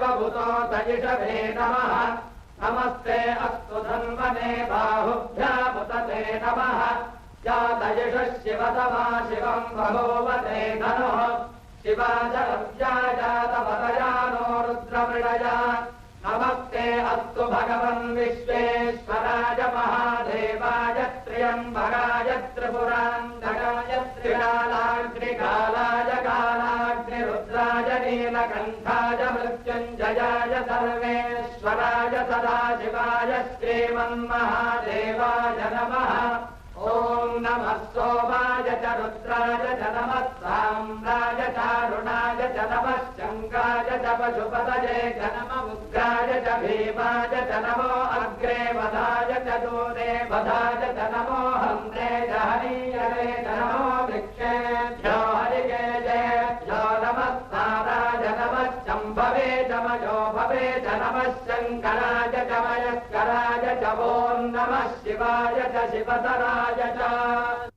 सर्वभूतो तजिषवे नमः नमस्ते अस्तु धन्वने बाहुभ्यामुदते नमः या तजिषः शिवतमा शिवम् बभूवते धनुः शिवाजलव्या जातपदयानो रुद्रमृडया नमस्ते अस्तु भगवन् विश्वेश्वराय महादेवाय त्र्यम्बकाय त्रिपुरान्तकाय त्रिकालाग्निकालाय कालाग्निरुद्राय नीलकण्ठाय मृत्युञ्जयाय सर्वेश्वराय सदाशिवाय श्रीमन्महादेवाय नमः ॐ नमः सोमाय च रुद्राय च नमः साम्राय चारुणाय च नमः शङ्काय च पशुपतये च नमः उग्राय च भीमाय च नमो अग्रे वधाय च दूरे वधाय च नमो हन्ते च हनीयते च नमो वृक्षेभ्यो हरिकेशेभ्यो नमः साराय नमः शम्भवे च मयो भवे च नमः शङ्कराय च मयस्कराय च ॐ नमः शिवाय च शिवतराय च